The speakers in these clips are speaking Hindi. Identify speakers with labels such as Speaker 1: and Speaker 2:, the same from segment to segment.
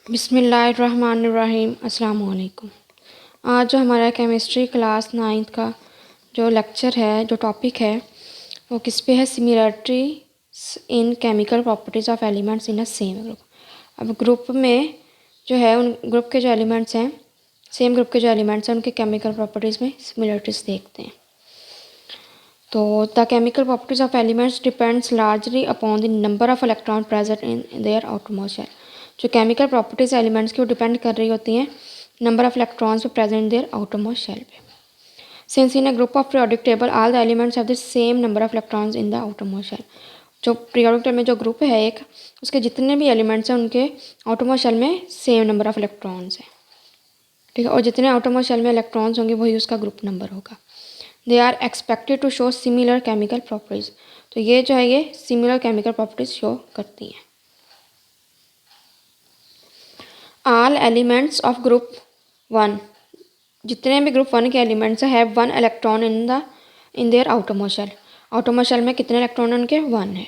Speaker 1: बिस्मिल्लाहिर्रहमानिर्रहीम अस्सलाम वालेकुम। आज जो हमारा केमिस्ट्री क्लास 9th का जो लेक्चर है, जो टॉपिक है, वो किस पे है? Similarity in chemical properties of elements in a same group. अब ग्रुप में जो है, उन ग्रुप के जो एलिमेंट्स हैं, सेम ग्रुप के जो एलिमेंट्स हैं, उनके केमिकल प्रॉपर्टीज़ में सिमिलरिटीज़ देखते हैं। तो the chemical properties of elements depends largely upon the number of electron present in their outermost shell. जो केमिकल प्रॉपर्टीज़ एलिमेंट्स की वो डिपेंड कर रही होती हैं नंबर ऑफ इलेक्ट्रॉन्स पे प्रेजेंट देयर आउटरमोस्ट शेल पे। Since in a group of periodic table all the elements have the same number of electrons in the outermost shell. जो पीरियोडिक टेबल में जो ग्रुप है एक, उसके जितने भी एलिमेंट्स हैं उनके आउटरमोस्ट शेल में सेम नंबर ऑफ इलेक्ट्रॉन्स हैं, ठीक है। और जितने आउटरमोस्ट शेल में इलेक्ट्रॉन्स होंगे वही उसका ग्रुप नंबर होगा। They are expected to show similar chemical properties. तो ये जो है, ये सिमिलर केमिकल प्रॉपर्टीज़ शो करती हैं। ऑल एलिमेंट्स ऑफ ग्रुप 1, जितने भी ग्रुप 1 के एलिमेंट्स हैं, have 1 electron in their outermost shell. Outermost shell में कितने इलेक्ट्रॉन हैं उनके? 1 है।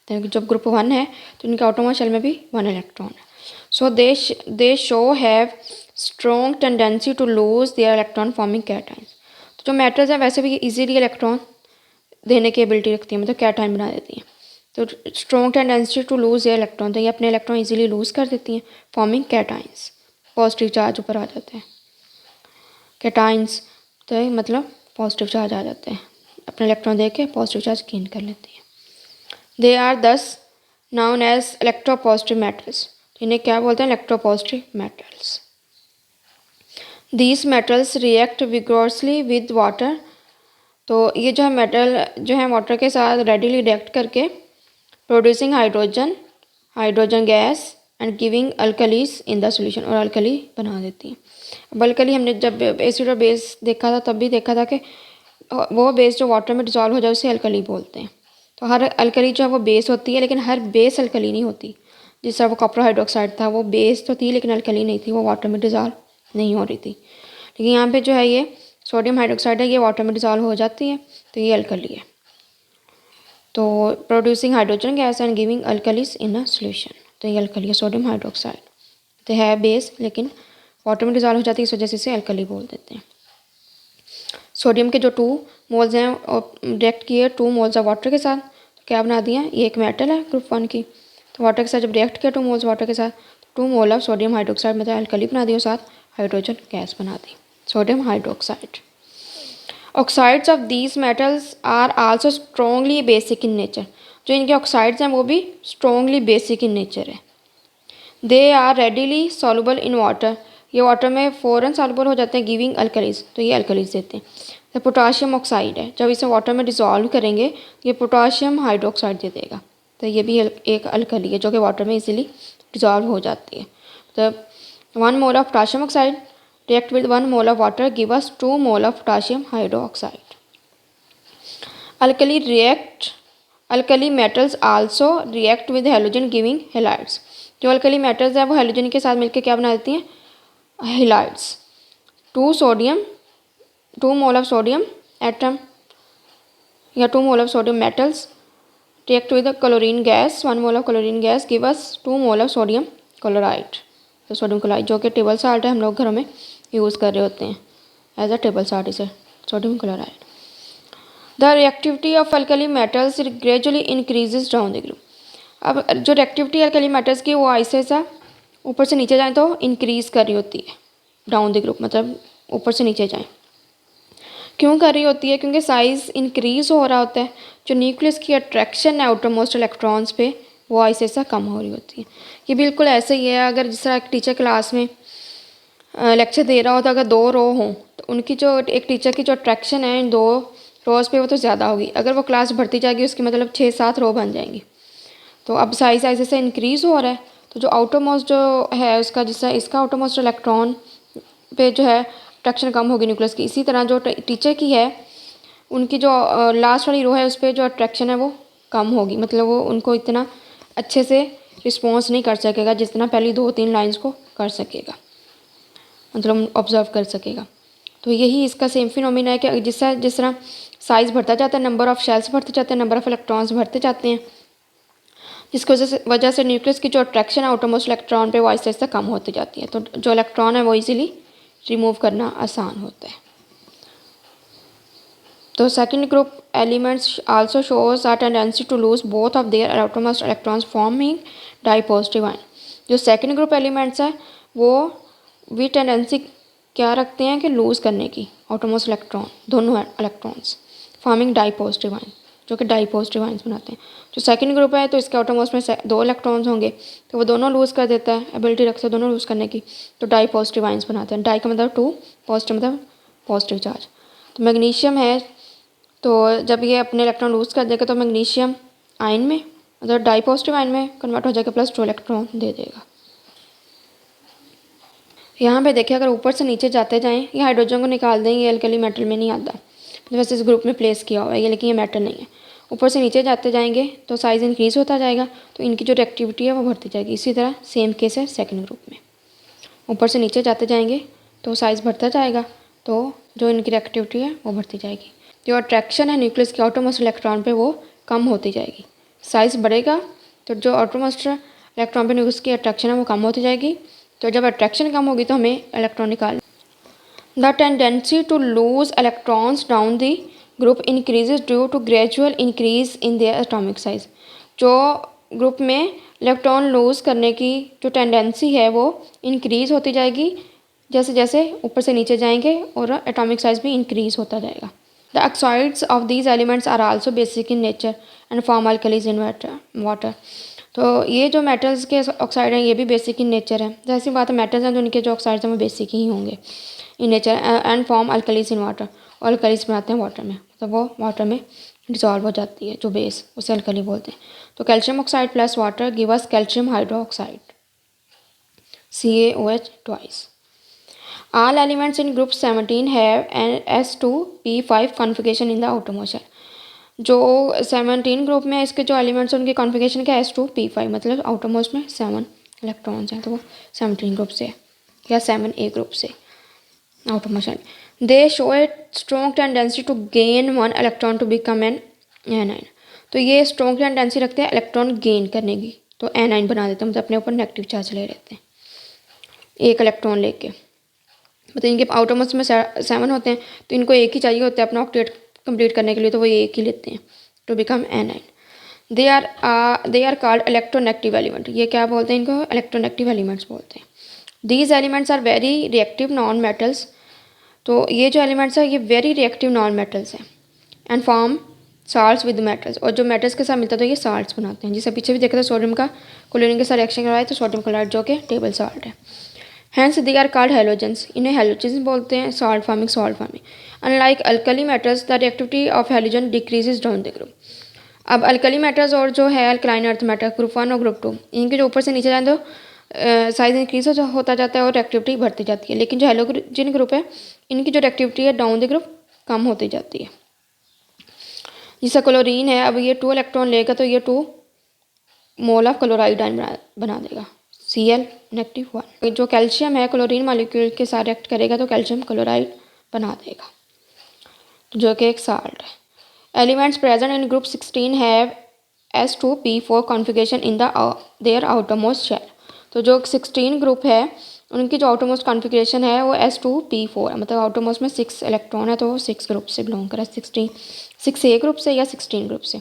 Speaker 1: तो जब ग्रुप 1 है तो उनके आउटरमोस्ट शेल में भी 1 इलेक्ट्रॉन है। So they show have strong tendency to lose their electron forming cations. तो जो मेटल्स हैं वैसे भी इजीली इलेक्ट्रॉन देने की एबिलिटी रखती है, मतलब कैटायन बना देती हैं। तो strong tendency to lose their electron, तो ये अपने इलेक्ट्रॉन इजीली लूज कर देती हैं, फॉर्मिंग कैटायंस। पॉजिटिव चार्ज ऊपर आ जाते हैं कैटाइंस, तो मतलब पॉजिटिव चार्ज आ जाते हैं, अपने इलेक्ट्रॉन दे के पॉजिटिव चार्ज गेन कर लेती हैं। दे आर दस नाउन एज इलेक्ट्रोपॉजिटिव मेटल्स। इन्हें क्या बोलते हैं? Electropositive metals. These metals react vigorously with water. तो ये जो है मेटल जो है वाटर के साथ रेडिली रिएक्ट करके producing hydrogen gas and giving alkalis in the solution, और अल्कली बना देती हैं। अब अल्कली हमने जब एसिड और बेस देखा था तब भी देखा था कि वो बेस जो वाटर में डिजॉल्व हो जाए उसे अल्कली बोलते हैं। तो हर अल्कली जो है वो बेस होती है, लेकिन हर बेस अल्कली नहीं होती। जिस तरह वो कॉपर हाइड्रोक्साइड था, वो बेस तो थी लेकिन अल्कली नहीं थी, वो वाटर में डिजॉल्व नहीं हो रही थी। लेकिन यहाँ पे जो है ये सोडियम हाइड्रोक्साइड है, ये वाटर में डिजॉल्व हो जाती है, तो ये अल्कली है। तो producing hydrogen gas and giving alkalis in a solution, तो ये अल्कली है सोडियम हाइड्रोक्साइड। तो है बेस लेकिन वाटर में डिजॉल्व हो जाती है, इस वजह से इसे अल्कली बोल देते हैं। सोडियम के जो 2 मोल्स हैं और रिएक्ट किए 2 मोल्स ऑफ वाटर के साथ, तो क्या बना दिया? ये एक मेटल है ग्रुप 1 की। तो वाटर के साथ जब रिएक्ट किया 2 मोल्स वाटर के साथ, 2 मोल ऑफ सोडियम हाइड्रोक्साइड, मतलब अल्कली बना दी और साथ हाइड्रोजन गैस बना दी, sodium hydroxide. Oxides of these metals are also strongly basic in nature. जो इनके ऑक्साइड्स हैं वो भी स्ट्रॉन्गली बेसिक इन नेचर है। They are readily soluble in water, ये वाटर में फ़ौरन सॉल्युबल हो जाते हैं, गिविंग अल्कलीज, तो ये अल्कलीज देते हैं। तो पोटाशियम ऑक्साइड है, जब इसे वाटर में डिसॉल्व करेंगे ये पोटाशियम हाइड्रोक्साइड दे देगा, तो ये भी एक अल्कली है जो कि वाटर में इजीली डिसॉल्व हो जाती है। तो 1 mole of potassium oxide react with 1 mole of water give us 2 mole of potassium hydroxide. Alkali metals also react with halogen giving halides. जो अल्कली मेटल्स है वो हेलोजन के साथ मिलकर क्या बना देती हैं? Halides. 2 mole of sodium atom या 2 mole of sodium metals react with the chlorine gas, 1 mole of chlorine gas give us 2 mole of sodium chloride. तो सोडियम क्लोराइड जो कि टेबल साल्ट है, हम लोग घरों में यूज़ कर रहे होते हैं एज अ टेबल साल्ट, इसे sodium chloride. The reactivity of alkali metals gradually increases down the group. अब जो रिएक्टिविटी अल्कली मेटल्स की वो ऐसे ऐसा ऊपर से नीचे जाए तो इंक्रीज़ कर रही होती है, डाउन द ग्रुप मतलब ऊपर से नीचे जाए। क्यों कर रही होती है? क्योंकि साइज़ इंक्रीज़ हो रहा होता है, जो न्यूक्लियस की अट्रैक्शन है आउटर मोस्ट इलेक्ट्रॉन्स पे वो ऐसे ऐसा कम हो रही होती है। ये बिल्कुल ऐसे ही है, अगर जिस तरह एक टीचर क्लास में लेक्चर दे रहा होता, अगर 2 रो हों तो उनकी जो एक टीचर की जो अट्रैक्शन है इन 2 रोज़ पे वो तो ज़्यादा होगी। अगर वो क्लास बढ़ती जाएगी उसकी मतलब 6-7 रो बन जाएंगी। तो अब साइज ऐसे ऐसे इंक्रीज़ हो रहा है, तो जो आउटर मोस्ट जो है उसका, जिससे इसका आउटर मोस्ट इलेक्ट्रॉन पे जो है अट्रैक्शन कम होगी न्यूक्लियस की, इसी तरह जो टीचर की है उनकी जो लास्ट वाली रो है उस पर जो अट्रैक्शन है वो कम होगी, मतलब वो उनको इतना अच्छे से रिस्पॉन्स नहीं कर सकेगा जितना पहली 2-3 लाइन्स को कर सकेगा, मतलब ऑब्जर्व कर सकेगा। तो यही इसका सेम फिनोमिना है कि जिस तरह साइज़ बढ़ता जाता है, नंबर ऑफ़ शेल्स बढ़ते जाते हैं, नंबर ऑफ़ इलेक्ट्रॉन्स बढ़ते जाते हैं, जिसकी वजह से न्यूक्लियस की जो अट्रैक्शन है आउटरमोस्ट इलेक्ट्रॉन पे वो आहिस्ता आहिस्ता कम होती जाती है, तो जो इलेक्ट्रॉन है वो इजीली रिमूव करना आसान होता है। तो second group elements also shows a tendency to lose both of their outermost electrons forming dipositive ion. जो सेकंड ग्रुप एलिमेंट्स है वो भी टेंडेंसी क्या रखते हैं कि लूज़ करने की आउटरमोस्ट इलेक्ट्रॉन, दोनों इलेक्ट्रॉन्स फॉर्मिंग डाईपॉजिटिव आयन, जो कि डाईपॉजिटिव आयन्स बनाते हैं। जो सेकंड ग्रुप है तो इसके आउटरमोस्ट में दो इलेक्ट्रॉन्स होंगे, तो वो दोनों लूज़ कर देता है, एबिलिटी रखता है दोनों लूज़ करने की, तो डाईपॉजिटिव आयन्स बनाते हैं। डाई का मतलब 2, पॉजिटिव मतलब पॉजिटिव चार्ज। तो मैग्नीशियम है, तो जब ये अपने इलेक्ट्रॉन लूज़ कर देगा तो मैग्नीशियम आयन में मतलब डाईपॉजिटिव आयन में कन्वर्ट हो जाएगा, +2 इलेक्ट्रॉन दे देगा। यहाँ पे देखिए अगर ऊपर से नीचे जाते जाएं, ये हाइड्रोजन को निकाल दें, ये अल्कली मेटल में नहीं आता, वैसे इस ग्रुप में प्लेस किया हुआ है ये, लेकिन ये मेटल नहीं है। ऊपर से नीचे जाते जाएंगे तो साइज़ इंक्रीज़ होता जाएगा, तो इनकी जो रिएक्टिविटी है वो बढ़ती जाएगी। इसी तरह सेम केस है सेकंड ग्रुप में, ऊपर से नीचे जाते जाएंगे तो साइज़ बढ़ता जाएगा, तो जो इनकी रिएक्टिविटी है वो बढ़ती जाएगी। जो अट्रैक्शन है न्यूक्लियस के आउटरमोस्ट इलेक्ट्रॉन पे वो कम होती जाएगी। साइज़ बढ़ेगा तो जो आउटरमोस्ट इलेक्ट्रॉन पे न्यूक्लियस की अट्रैक्शन है वो कम होती जाएगी, तो जब अट्रैक्शन कम होगी तो हमें इलेक्ट्रॉन निकाल। The tendency to lose electrons down the group increases due to gradual increase in their atomic size. जो ग्रुप में इलेक्ट्रॉन लूज करने की जो टेंडेंसी है वो इंक्रीज होती जाएगी जैसे जैसे ऊपर से नीचे जाएंगे, और एटॉमिक साइज भी इंक्रीज होता जाएगा। The oxides of these elements are also basic in nature and form alkalis in water. तो ये जो मेटल्स के ऑक्साइड हैं ये भी बेसिक इन नेचर है, जैसी बात है मेटल्स हैं तो उनके जो ऑक्साइड्स हैं वो बेसिक ही होंगे इन nature and form alkalis in water, और अल्कलीज बनाते हैं वाटर में, मतलब वो वाटर में डिसॉल्व हो जाती है जो बेस, उसे अल्कली बोलते हैं। तो calcium oxide plus water give us calcium hydroxide CaOH twice. All elements in group 17 have an S2p5 configuration in the outermost shell। जो 17 ग्रुप में इसके जो एलिमेंट्स हैं उनकी कॉन्फ़िगरेशन क्या है, S2p5, मतलब आउटरमोस्ट में 7 इलेक्ट्रॉन्स हैं, तो वो 17 ग्रुप से या 7A ग्रुप से outermost shell. They show a strong tendency to gain 1 electron to become an anion. तो ये स्ट्रॉन्ग टेंडेंसी रखते हैं इलेक्ट्रॉन गेन करने की, तो एनाइन बना देते हैं, मतलब अपने ऊपर नेगेटिव चार्ज ले लेते हैं एक इलेक्ट्रॉन लेके। मतलब इनके आउटरमोस्ट में 7 होते हैं, तो इनको एक ही चाहिए होता है अपना ऑक्टेट कंप्लीट करने के लिए, तो वो एक ही लेते हैं to become anion. They are called electronegative element. ये क्या बोलते हैं, इनको इलेक्ट्रोनेगेटिव एलिमेंट्स बोलते हैं। These elements are very reactive non metals. तो ये जो एलिमेंट्स हैं ये वेरी रिएक्टिव नॉन मेटल्स हैं and form salts with metals, और जो मेटल्स के साथ मिलता है तो ये साल्ट्स बनाते हैं। जिसे पीछे भी देखा था सोडियम का क्लोरीन के साथ रिएक्शन करवाया तो सोडियम क्लोराइड जो कि टेबल साल्ट है। Hence they are called halogens। इन्हें halogens बोलते हैं, salt forming। Unlike alkali metals, the reactivity of halogen decreases down the group। अब अल्कली मेटल्स और जो है अल्कलाइन अर्थ मेटल ग्रुप 1 और ग्रुप 2, इनके जो ऊपर से नीचे जाए तो साइज इंक्रीज होता जाता है और रिएक्टिविटी बढ़ती जाती है, लेकिन जो हेलोजन ग्रुप है इनकी जो रिएक्टिविटी है डाउन द ग्रुप कम होती जाती है। जैसा क्लोरीन है, अब ये 2 इलेक्ट्रॉन लेगा तो ये 2 मोल ऑफ क्लोराइड आयन बना देगा, Cl-1। जो कैल्शियम है क्लोरीन मॉलिक्यूल के साथ रिएक्ट करेगा तो कैल्शियम क्लोराइड बना देगा, जो कि एक साल्ट है। Elements present in group 16 have S2p4 configuration in their outermost shell. तो जो 16 ग्रुप है उनकी जो आउटरमोस्ट कॉन्फ़िगरेशन है वो S2p4 है, मतलब आउटरमोस्ट में 6 इलेक्ट्रॉन है, तो वो 6 ग्रुप से बिलोंग करा, 6A ग्रुप से या 16 ग्रुप से।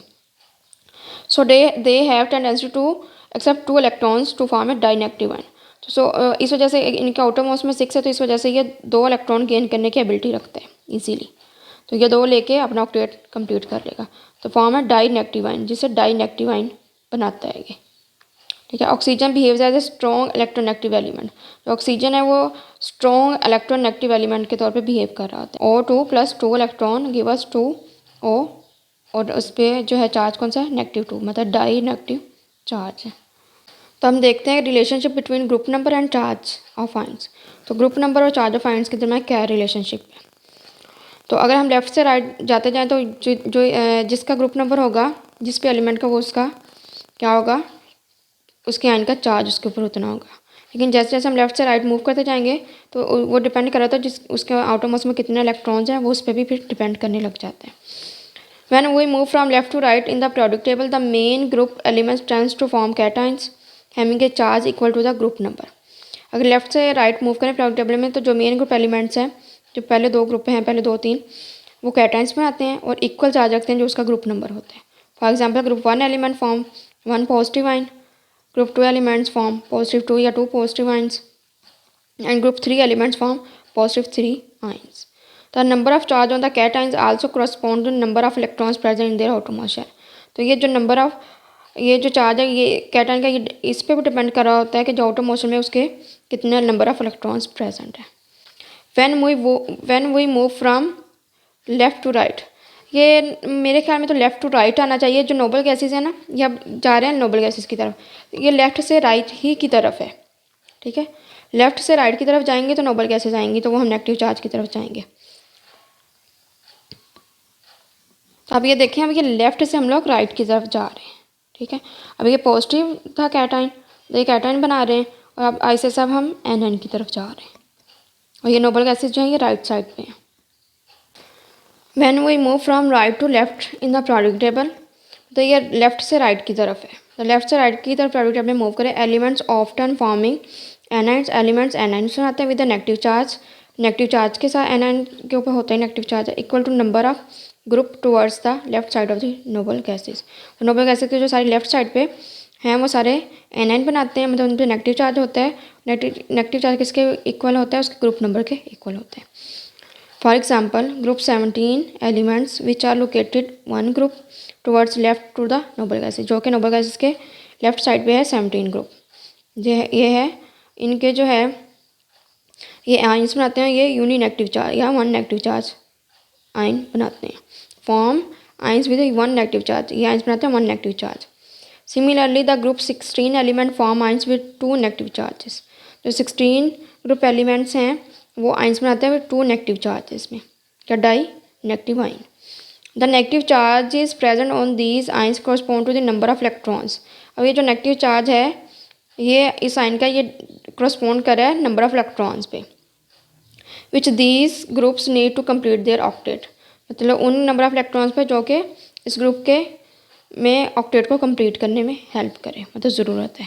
Speaker 1: So they have tendency to accept 2 electrons to form a dinegative ion. तो इस वजह से इनके आउटरमोस्ट में 6 है, तो इस वजह से ये 2 इलेक्ट्रॉन गेन करने की एबिलिटी रखते हैं इजीली, तो ये 2 लेके अपना ऑक्टेट कंप्लीट कर लेगा, तो फॉर्म है डाइनेगेटिव आयन, जिसे डाइनेगेटिव आयन बनाता है ये। ठीक है। Oxygen behaves as a strong electronegative element. जो ऑक्सीजन है वो स्ट्रॉन्ग इलेक्ट्रोनेगेटिव एलिमेंट के तौर पे बिहेव कर रहा होता है। O2 + 2 electron give us 2O, और उस पर जो है चार्ज कौन सा है, -2, मतलब डाई नेगेटिव चार्ज है। तो हम देखते हैं relationship between group number and charge of ions. तो ग्रुप नंबर और चार्ज ऑफ आयंस के दरमियान क्या रिलेशनशिप है। तो अगर हम लेफ़्ट से राइट जाते जाएं तो जिसका ग्रुप नंबर होगा, जिस पे एलिमेंट का, वो उसका क्या होगा, उसके आयन का चार्ज उसके ऊपर उतना होगा। लेकिन जैसे जैसे हम लेफ़्ट से राइट मूव करते जाएंगे तो वो डिपेंड कर रहा था जिस उसके आउटरमोस्ट में कितने इलेक्ट्रॉन्स हैं, वो उस पर भी फिर डिपेंड करने लग जाता है। When we move from left to right in the periodic table, the main group elements tends to form cations having a charge equal to the group number. अगर लेफ्ट से राइट मूव करें periodic table में तो जो मेन ग्रुप एलिमेंट्स हैं, जो पहले दो ग्रुप हैं, पहले दो तीन, वो कैटाइंस में आते हैं और इक्वल चार्ज रखते हैं जो उसका ग्रुप नंबर होता है. For example group 1 element form 1 positive ion, group 2 elements form positive 2 या 2 positive ions, and group 3 elements form positive 3 ions. The number of charge on the cations also correspond to number of electrons present in their outermost shell. तो ये जो नंबर ऑफ ये जो चार्ज है ये कैटायन का ये इस पे भी डिपेंड कर रहा होता है कि जो आउटर मोशन में उसके कितने नंबर ऑफ इलेक्ट्रॉन्स प्रेजेंट है. When we move from left to right, ये मेरे ख्याल में तो लेफ़्ट टू राइट आना चाहिए. जो नोबल गैसेस है ना, ये अब जा रहे हैं नोबल गैसेस की तरफ, ये लेफ़्ट से राइट ही की तरफ है. ठीक है, लेफ़्ट से राइट की तरफ जाएंगे तो नोबल गैसेस आएंगी, तो वो हम नेगेटिव चार्ज की तरफ जाएंगे. तो अब ये देखें, अब ये लेफ़्ट से हम लोग राइट की तरफ जा रहे हैं. ठीक है, अब ये पॉजिटिव था कैटाइन, तो ये कैटाइन बना रहे हैं और अब ऐसे सब हम एन की तरफ जा रहे हैं और ये नोबल गैसेस जो हैं ये राइट साइड पे हैं. When we move from right to left in the periodic table, तो ये लेफ़्ट से राइट की तरफ है. तो लेफ़्ट से राइट की तरफ periodic टेबल में मूव करें. Elements often forming anions, elements anions में आते हैं with the negative charge. Negative charge के साथ एनाइन के ऊपर होता है negative charge, equal to number of group towards the left side of the noble gases. तो नोबल गैसेस के जो सारी लेफ्ट साइड पे हैं वो सारे एनाइन बनाते हैं, मतलब उन पर नेगेटिव चार्ज होता है. नेगेटिव चार्ज किसके इक्वल होता है, उसके ग्रुप नंबर के इक्वल होते हैं. For example group 17 elements which are located one group towards left to the noble gases, जो कि नोबल गैसेस के लेफ्ट साइड पे है 17 ग्रुप. ये है इनके जो है ये आइंस बनाते हैं, ये यूनी नेगेटिव चार्ज या वन नेगेटिव चार्ज आइन बनाते हैं. Form ions with one negative charge, ये आइंस बनाते हैं one negative charge. Similarly the group 16 element form ions with two negative charges. जो 16 ग्रुप एलिमेंट्स हैं वो आइंस बनाते हैं विद टू नेगेटिव चार्जेस में, क्या di negative ion. The negative charge is present on these ions correspond to the number of electrons. अब ये जो नेगेटिव चार्ज है ये इस आइन का ये कोरस्पॉन्ड कर रहा है नंबर ऑफ इलेक्ट्रॉन्स पे, which these groups need to complete their octet. मतलब उन नंबर ऑफ इलेक्ट्रॉन्स पे जो कि इस ग्रुप के में ऑक्टेट को कंप्लीट करने में हेल्प करे, मतलब ज़रूरत है.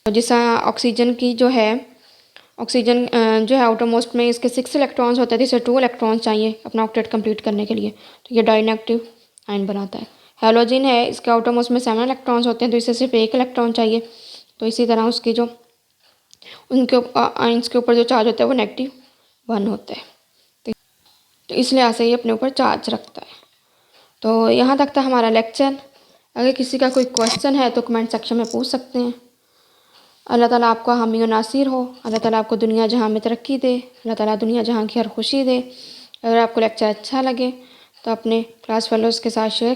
Speaker 1: तो जैसा ऑक्सीजन की जो है ऑक्सीजन जो है आउटर मोस्ट में इसके 6 इलेक्ट्रॉन्स होते हैं, तो इसे 2 इलेक्ट्रॉन्स चाहिए अपना ऑक्टेट कंप्लीट करने के लिए, तो ये डाई नेगेटिव आइन बनाता है. हेलोजन है, इसके आउटर मोस्ट में 7 इलेक्ट्रॉन्स होते हैं, तो इसे सिर्फ 1 इलेक्ट्रॉन चाहिए. तो इसी तरह उसकी जो उनके आइंस के ऊपर जो चार्ज होता है वो -1 होता है, तो इसलिए ऐसे ही अपने ऊपर चार्ज रखता है. तो यहाँ तक था हमारा लेक्चर. अगर किसी का कोई क्वेश्चन है तो कमेंट सेक्शन में पूछ सकते हैं. अल्लाह ताला आपका हामी और नासिर हो. अल्लाह ताला आपको दुनिया जहाँ में तरक्की दे. अल्लाह ताला दुनिया जहाँ की हर खुशी दे. अगर आपको लेक्चर अच्छा लगे तो अपने क्लास फेलोज़ के साथ शेयर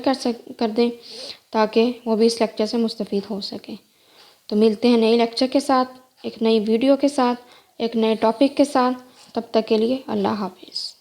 Speaker 1: कर दें ताकि वो भी इस लेक्चर से मुस्तफ़ीद हो सकें. तो मिलते हैं नए लेक्चर के साथ, एक नई वीडियो के साथ, एक नए टॉपिक के साथ. तब तक के लिए अल्लाह हाफिज़.